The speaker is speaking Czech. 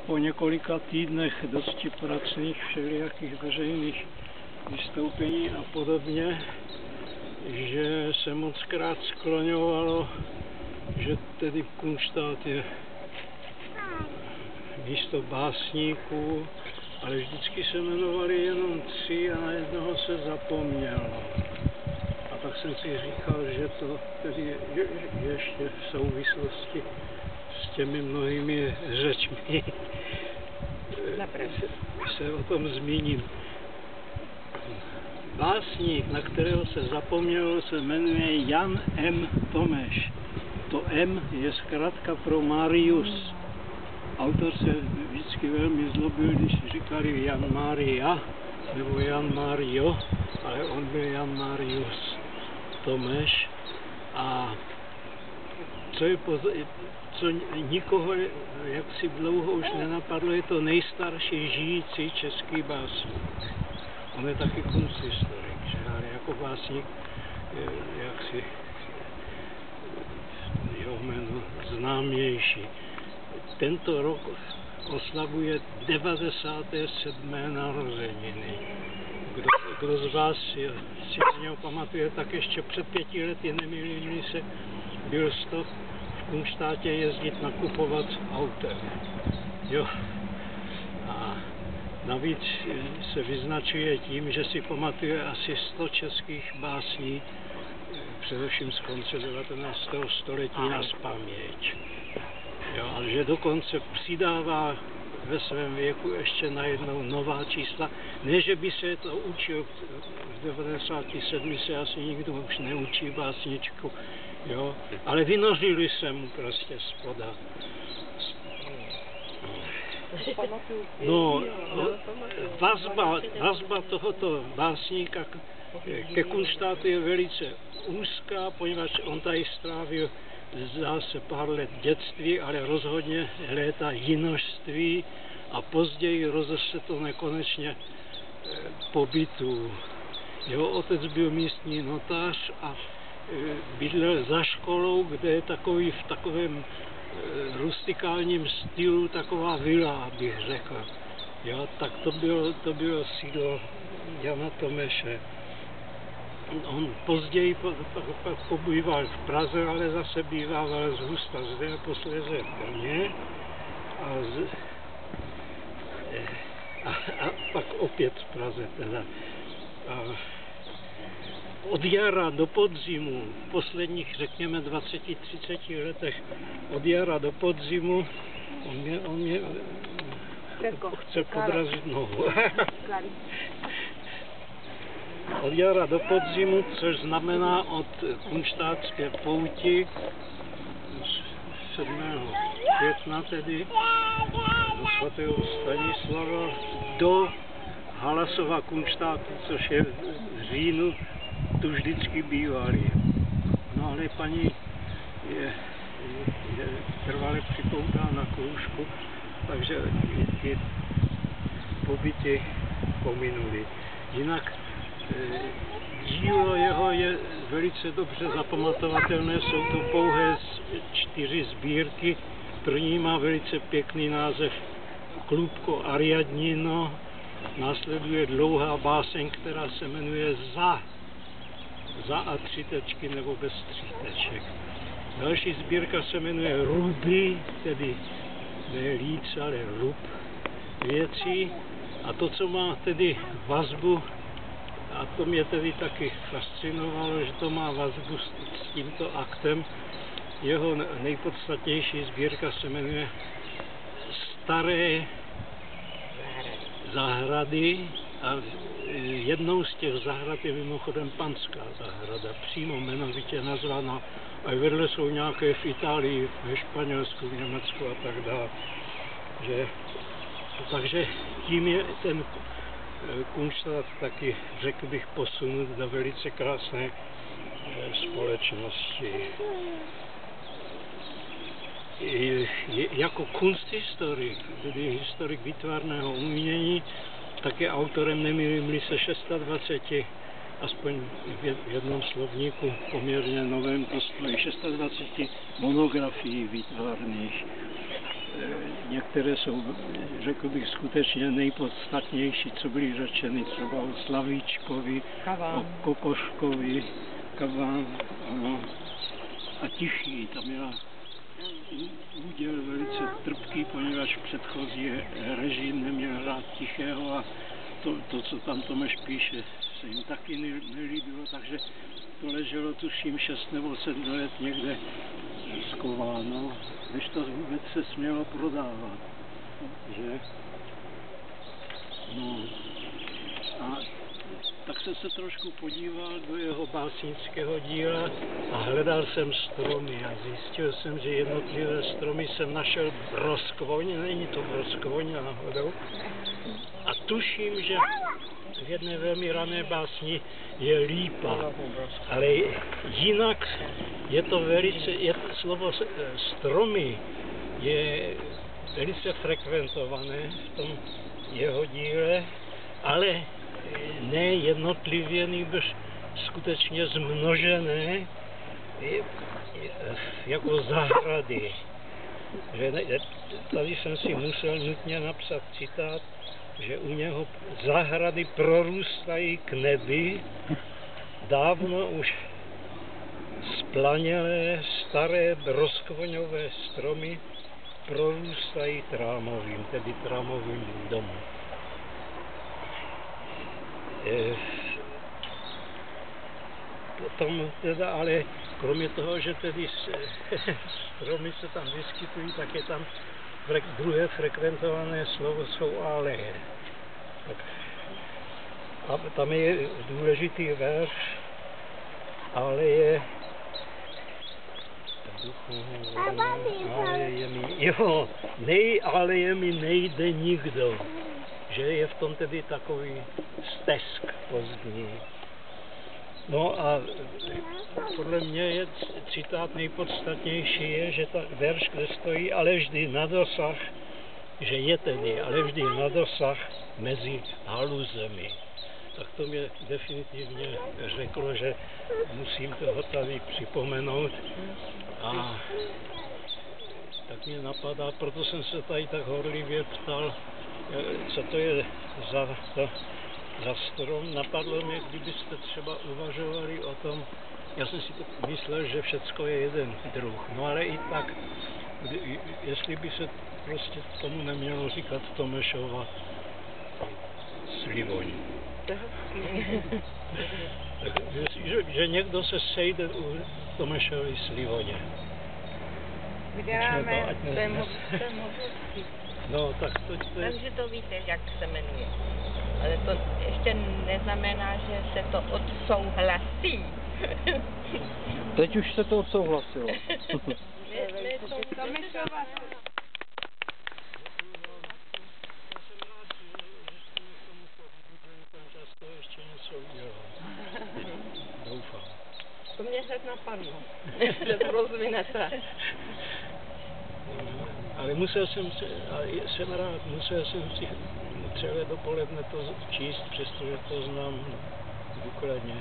po několika týdnech dosti pracných všelijakých veřejných vystoupení a podobně, že se mockrát skloňovalo, že tedy Kunštát je místo básníků, ale vždycky se jmenovali jenom 3 a na jednoho se zapomnělo. A tak jsem si říkal, že to tedy ještě v souvislosti s těmi mnohými řečmi se o tom zmíním. Básník, na kterého se zapomnělo, se jmenuje Jan M. Tomeš. To M je zkratka pro Marius. Autor se vždycky velmi zlobil, když říkali Jan Mária nebo Jan Mário, ale on byl Jan Marius Tomeš. A co nikoho jaksi dlouho už nenapadlo, je to nejstarší žijící český básník. On je taky kunsthistorik, že? Ale jako básník jaksi jeho jméno známější. Tento rok oslavuje 97. narozeniny. Kdo z vás si na něho pamatuje, tak ještě před 5 lety, nemýlím se, byl to v Kunštátě jezdit nakupovat autem. Jo. A navíc se vyznačuje tím, že si pamatuje asi 100 českých básní, především z konce 19. století na zpaměť. Jo, ale že dokonce přidává ve svém věku ještě najednou nová čísla. Ne, že by se to učil, v 97 se asi nikdo už neučí básničku, jo, ale vynořili se mu prostě spoda. No, vazba tohoto básníka ke Kunštátu je velice úzká, poněvadž on tady strávil, zdá se, pár let dětství, ale rozhodně léta jinožství a později rozešlo to nekonečně pobytu. Jeho otec byl místní notář a bydlel za školou, kde je takový v takovém rustikálním stylu taková vila, bych řekl. Jo, tak to bylo sídlo Jana Tomeše. On později pobýval v Praze, ale zase býval z Husta zde a posléze v Brně. A pak opět v Praze teda. A od jara do podzimu, v posledních, řekněme, 20-30 letech, od jara do podzimu, on mě chce podrazit nohu. Od jara do podzimu, což znamená od kunštátské pouti 7. května tedy do svatého Stanislava do Halasova Kunštátu, což je v říjnu, tu vždycky bývali. No ale paní je trvale připoutá na kroužku, takže ty pobyty pominuli. Jinak dílo jeho je velice dobře zapamatovatelné, jsou to pouhé 4 sbírky. První má velice pěkný název Klubko Ariadnino, následuje dlouhá báseň, která se jmenuje Za a 3 tečky nebo bez 3 teček. Další sbírka se jmenuje Ruby, tedy ne líc, ale rub věcí. A to, co má tedy vazbu, a to mě tedy taky fascinovalo, že to má vazbu s tímto aktem. Jeho nejpodstatnější sbírka se jmenuje Staré zahrady a jednou z těch zahrad je mimochodem Panská zahrada, přímo jmenovitě nazvaná, a vedle jsou nějaké v Itálii, ve Španělsku, v Německu a tak dále. Takže tím je ten Kunštát taky, řekl bych, posunut do velice krásné společnosti. Jako kunsthistorik, tedy historik výtvarného umění, tak je autorem, nemýlím se, 26, aspoň v jednom slovníku poměrně novém, to stojí 26 monografií výtvarných. některé jsou, řekl bych, skutečně nejpodstatnější, co byly řečeny, třeba o Slavíčkovi, o Kokoškovi, Kaván, ano. A Tichý, tam měla úděl velice trpký, poněvadž předchozí režim neměl rád Tichého a to, co tam Tomeš píše, se jim taky nelíbilo, takže to leželo tuším 6 nebo 7 let někde schováno, než to vůbec se smělo prodávat, že? No. A tak jsem se trošku podíval do jeho básnického díla a hledal jsem stromy a zjistil jsem, že jednotlivé stromy jsem našel broskvoň, není to broskvoň náhodou. A tuším, že v jedné velmi rané básni je lípa, ale jinak je to velice, slovo stromy je velice frekventované v tom jeho díle, ale ne jednotlivě, nýbrž skutečně zmnožené jako zahrady. Tady jsem si musel nutně napsat citát, že u něho zahrady prorůstají k nebi, dávno už splanělé staré broskvoňové stromy prorůstají trámovým, tedy trámovým domem. Potom teda, ale kromě toho, že tedy stromy se tam vyskytují, tak je tam druhé frekventované slovo jsou aleje. A tam je důležitý verš, aleje aleje mi nejde nikdo. Že je v tom tedy takový stesk pozdní. No a podle mě je citát nejpodstatnější je, že ta verš, kde stojí, ale vždy na dosah, že je tedy, ale vždy na dosah mezi haluzemi. Tak to mě definitivně řeklo, že musím toho tady připomenout. A tak mě napadá, proto jsem se tady tak horlivě ptal, co to je za strom. Napadlo mě, kdybyste třeba uvažovali o tom, já jsem si to myslel, že všecko je jeden druh, no ale i tak, jestli by se prostě tomu nemělo říkat Tomešova slivoň. že někdo se sejde u Tomešovy slivoně. Vyděláme No, tak to je... Takže to víte, jak se jmenuje. Ale to ještě neznamená, že se to odsouhlasí. Teď už se to odsouhlasilo. Tomešova. To ještě něco udělal. Doufám. To mě hned napadlo. Se to rozvinete. Ale musel jsem si celé dopoledne to číst, přestože to znám důkladně.